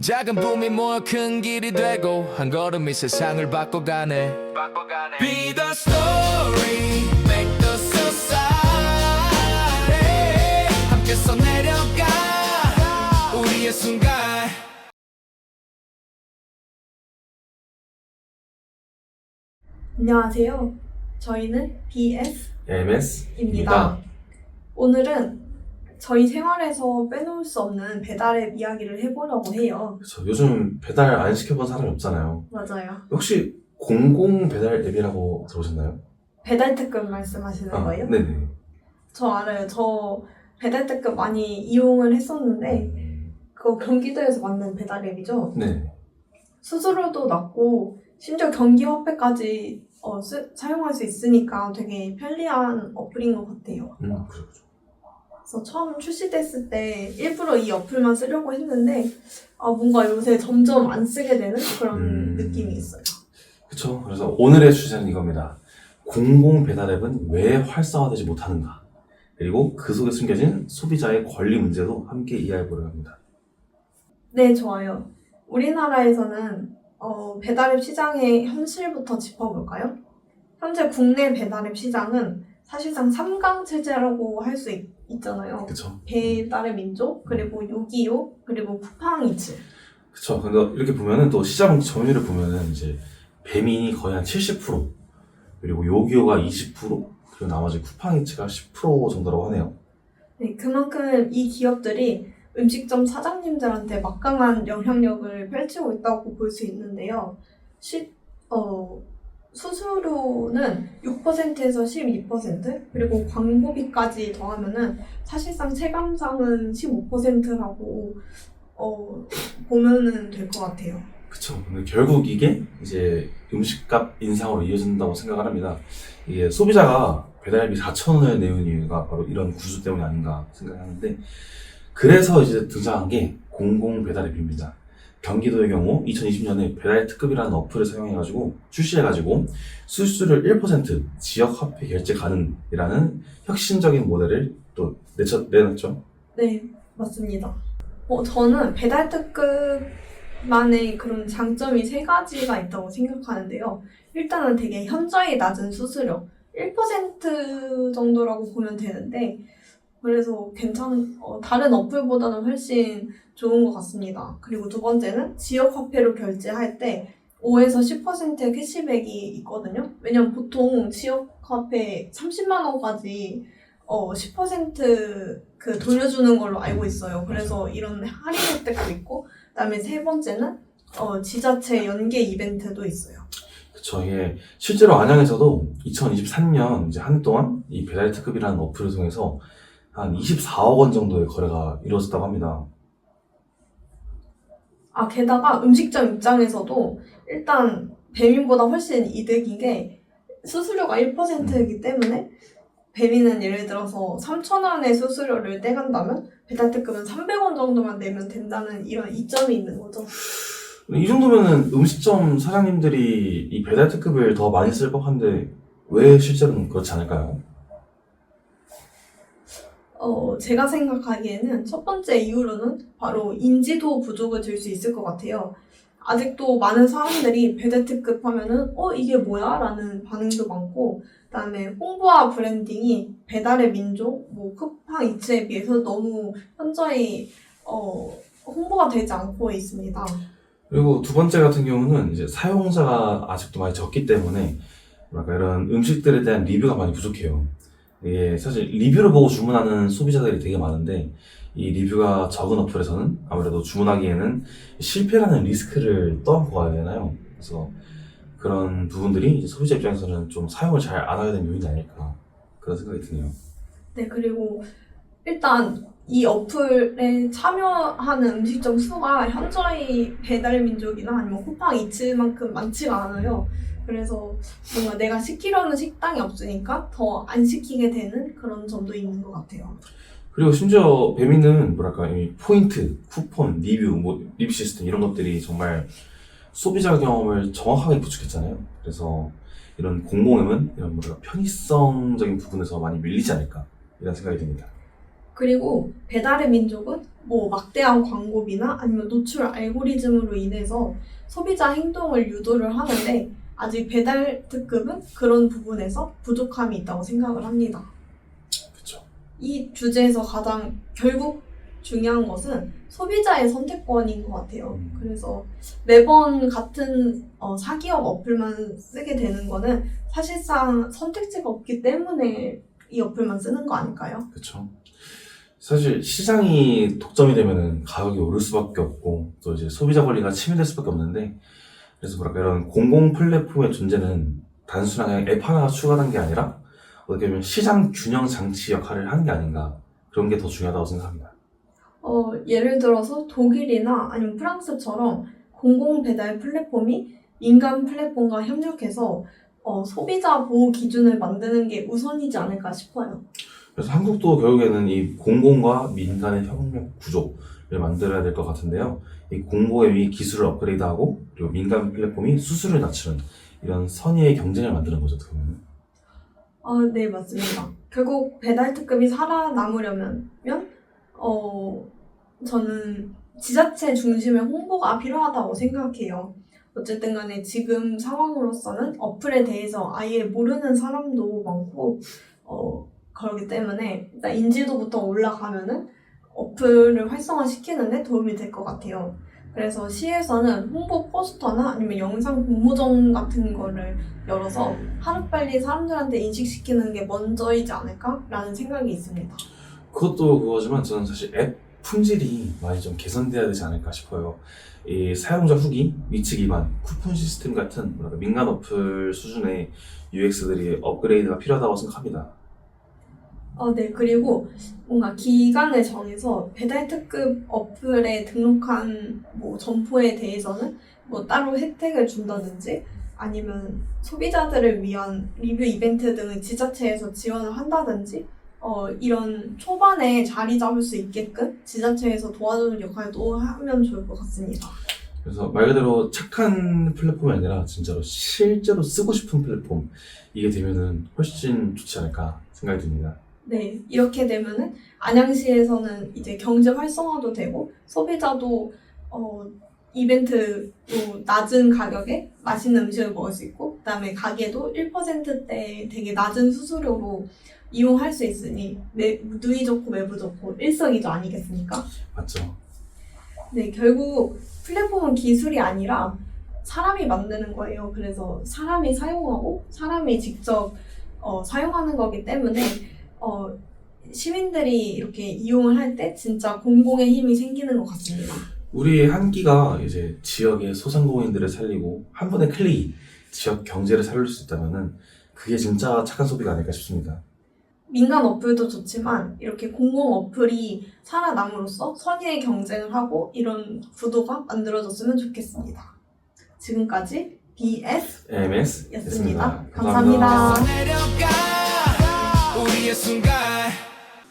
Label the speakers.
Speaker 1: 작은 붐이 모여 큰 길이 되고 한 걸음이 세상을 바꿔가네. Be the story, make the society 함께 써내려가 우리의 순간.
Speaker 2: 안녕하세요. 저희는
Speaker 3: MS입니다.
Speaker 2: 오늘은 저희 생활에서 빼놓을 수 없는 배달앱 이야기를 해보려고 해요.
Speaker 3: 그렇죠. 요즘 배달 안 시켜본 사람이 없잖아요.
Speaker 2: 맞아요.
Speaker 3: 혹시 공공 배달 앱이라고 들어보셨나요?
Speaker 2: 배달특급 말씀하시는 거예요?
Speaker 3: 네네.
Speaker 2: 저 알아요. 저 배달특급 많이 이용을 했었는데 그거 경기도에서 만든 배달앱이죠.
Speaker 3: 네.
Speaker 2: 수수료도 낮고 심지어 경기화폐까지 사용할 수 있으니까 되게 편리한 어플인 것 같아요.
Speaker 3: 그죠.
Speaker 2: 그래서 처음 출시됐을 때 일부러 이 어플만 쓰려고 했는데 뭔가 요새 점점 안 쓰게 되는 그런 느낌이 있어요.
Speaker 3: 그렇죠. 그래서 오늘의 주제는 이겁니다. 공공 배달 앱은 왜 활성화되지 못하는가? 그리고 그 속에 숨겨진 소비자의 권리 문제도 함께 이해해보려고 합니다.
Speaker 2: 네, 좋아요. 우리나라에서는 배달앱 시장의 현실부터 짚어볼까요? 현재 국내 배달앱 시장은 사실상 3강 체제라고 할 수 있잖아요.
Speaker 3: 그렇죠.
Speaker 2: 배달의 민족, 그리고 요기요, 그리고 쿠팡이츠.
Speaker 3: 그렇죠. 근데 이렇게 보면은 또 시장 점유율을 보면은 이제 배민이 거의 한 70%, 그리고 요기요가 20%, 그리고 나머지 쿠팡이츠가 10% 정도라고 하네요.
Speaker 2: 네, 그만큼 이 기업들이 음식점 사장님들한테 막강한 영향력을 펼치고 있다고 볼 수 있는데요. 수수료는 6%에서 12%, 그리고 광고비까지 더하면은 사실상 체감상은 15%라고 보면은 될 것 같아요.
Speaker 3: 그쵸. 근데 결국 이게 이제 음식값 인상으로 이어진다고 생각을 합니다. 이게 소비자가 배달비 4,000원을 내는 이유가 바로 이런 구조 때문이 아닌가 생각하는데, 그래서 이제 등장한 게 공공 배달앱입니다. 경기도의 경우 2020년에 배달특급이라는 어플을 사용해가지고 출시해가지고 수수료를 1% 지역화폐 결제 가능이라는 혁신적인 모델을 또 내놨죠.
Speaker 2: 네, 맞습니다. 저는 배달특급만의 그런 장점이 세 가지가 있다고 생각하는데요. 일단은 되게 현저히 낮은 수수료, 1% 정도라고 보면 되는데, 그래서 다른 어플보다는 훨씬 좋은 것 같습니다. 그리고 두 번째는 지역화폐로 결제할 때 5에서 10%의 캐시백이 있거든요. 왜냐면 보통 지역화폐 30만 원까지 10% 돌려주는 걸로 알고 있어요. 그래서 이런 할인 혜택도 있고, 그다음에 세 번째는 지자체 연계 이벤트도 있어요.
Speaker 3: 그쵸. 이게 실제로 안양에서도 2023년 이제 한 해 동안 이 배달특급이라는 어플을 통해서 한 24억 원 정도의 거래가 이루어졌다고 합니다.
Speaker 2: 게다가 음식점 입장에서도 일단 배민보다 훨씬 이득인 게 수수료가 1%이기 때문에 배민은 예를 들어서 3,000원의 수수료를 떼간다면 배달특급은 300원 정도만 내면 된다는 이런 이점이 있는 거죠.
Speaker 3: 이 정도면은 음식점 사장님들이 이 배달특급을 더 많이 쓸 법한데 왜 실제로는 그렇지 않을까요?
Speaker 2: 제가 생각하기에는 첫 번째 이유로는 바로 인지도 부족을 들 수 있을 것 같아요. 아직도 많은 사람들이 배달특급 하면은 이게 뭐야? 라는 반응도 많고, 그다음에 홍보와 브랜딩이 배달의 민족, 쿠팡이츠에 비해서 너무 현저히 홍보가 되지 않고 있습니다.
Speaker 3: 그리고 두 번째 같은 경우는 이제 사용자가 아직도 많이 적기 때문에 이런 음식들에 대한 리뷰가 많이 부족해요. 이게 사실 리뷰를 보고 주문하는 소비자들이 되게 많은데, 이 리뷰가 적은 어플에서는 아무래도 주문하기에는 실패라는 리스크를 떠안고 가야 되나요? 그래서 그런 부분들이 이제 소비자 입장에서는 좀 사용을 잘 안 하게 된 요인이 아닐까, 그런 생각이 드네요.
Speaker 2: 네, 그리고 일단 이 어플에 참여하는 음식점 수가 현저히 배달민족이나 아니면 쿠팡이츠만큼 많지가 않아요. 그래서 뭔가 내가 시키려는 식당이 없으니까 더 안 시키게 되는 그런 점도 있는 것 같아요.
Speaker 3: 그리고 심지어 배민은 이 포인트, 쿠폰, 리뷰 시스템 이런 것들이 정말 소비자 경험을 정확하게 구축했잖아요. 그래서 이런 공공앱은 이런 편의성적인 부분에서 많이 밀리지 않을까, 이런 생각이 듭니다.
Speaker 2: 그리고 배달의 민족은 뭐 막대한 광고비나 아니면 노출 알고리즘으로 인해서 소비자 행동을 유도를 하는데 아직 배달 특급은 그런 부분에서 부족함이 있다고 생각을 합니다.
Speaker 3: 그렇죠.
Speaker 2: 이 주제에서 가장 결국 중요한 것은 소비자의 선택권인 것 같아요. 그래서 매번 같은 사기업 어플만 쓰게 되는 거는 사실상 선택지가 없기 때문에 이 어플만 쓰는 거 아닐까요?
Speaker 3: 그렇죠. 사실 시장이 독점이 되면은 가격이 오를 수밖에 없고 또 이제 소비자 권리가 침해될 수밖에 없는데 그래서 뭐랄까 이런 공공 플랫폼의 존재는 단순한 그냥 앱 하나가 추가된 게 아니라 어떻게 보면 시장 균형 장치 역할을 하는 게 아닌가 그런 게 더 중요하다고 생각합니다.
Speaker 2: 예를 들어서 독일이나 아니면 프랑스처럼 공공 배달 플랫폼이 민간 플랫폼과 협력해서 소비자 보호 기준을 만드는 게 우선이지 않을까 싶어요.
Speaker 3: 그래서 한국도 결국에는 이 공공과 민간의 협력 구조를 만들어야 될 것 같은데요. 이 공공의 기술을 업그레이드하고 그리고 민간 플랫폼이 수수료를 낮추는 이런 선의의 경쟁을 만드는 거죠. 어떻게 보면.
Speaker 2: 네, 맞습니다. 결국 배달 특급이 살아남으려면 저는 지자체 중심의 홍보가 필요하다고 생각해요. 어쨌든 간에 지금 상황으로서는 어플에 대해서 아예 모르는 사람도 많고 그렇기 때문에 일단 인지도부터 올라가면은 어플을 활성화시키는데 도움이 될 것 같아요. 그래서 시에서는 홍보 포스터나 아니면 영상 공모전 같은 거를 열어서 하루빨리 사람들한테 인식시키는 게 먼저이지 않을까라는 생각이 있습니다.
Speaker 3: 그것도 그거지만 저는 사실 앱 품질이 많이 좀 개선돼야 되지 않을까 싶어요. 이 사용자 후기, 위치 기반, 쿠폰 시스템 같은 뭐랄까 민간 어플 수준의 UX들이 업그레이드가 필요하다고 생각합니다.
Speaker 2: 네. 그리고 뭔가 기간을 정해서 배달 특급 어플에 등록한 뭐 점포에 대해서는 뭐 따로 혜택을 준다든지 아니면 소비자들을 위한 리뷰 이벤트 등을 지자체에서 지원을 한다든지 이런 초반에 자리 잡을 수 있게끔 지자체에서 도와주는 역할도 하면 좋을 것 같습니다.
Speaker 3: 그래서 말 그대로 착한 플랫폼이 아니라 진짜로 실제로 쓰고 싶은 플랫폼 이게 되면은 훨씬 좋지 않을까 생각이 듭니다.
Speaker 2: 네, 이렇게 되면은 안양시에서는 이제 경제 활성화도 되고 소비자도 이벤트로 낮은 가격에 맛있는 음식을 먹을 수 있고 그다음에 가게도 1%대 되게 낮은 수수료로 이용할 수 있으니 누이 좋고 매부 좋고 일석이조 아니겠습니까?
Speaker 3: 맞죠?
Speaker 2: 네, 결국 플랫폼은 기술이 아니라 사람이 만드는 거예요. 그래서 사람이 사용하고 사람이 직접 사용하는 거기 때문에 시민들이 이렇게 이용을 할 때 진짜 공공의 힘이 생기는 것 같습니다.
Speaker 3: 우리 한끼가 이제 지역의 소상공인들을 살리고 한 번의 클릭이 지역 경제를 살릴 수 있다면은 그게 진짜 착한 소비가 아닐까 싶습니다.
Speaker 2: 민간 어플도 좋지만 이렇게 공공 어플이 살아남으로써 선의의 경쟁을 하고 이런 구도가 만들어졌으면 좋겠습니다. 지금까지 BS
Speaker 3: AMS
Speaker 2: 였습니다. 감사합니다.
Speaker 1: 내려가 우리의 순간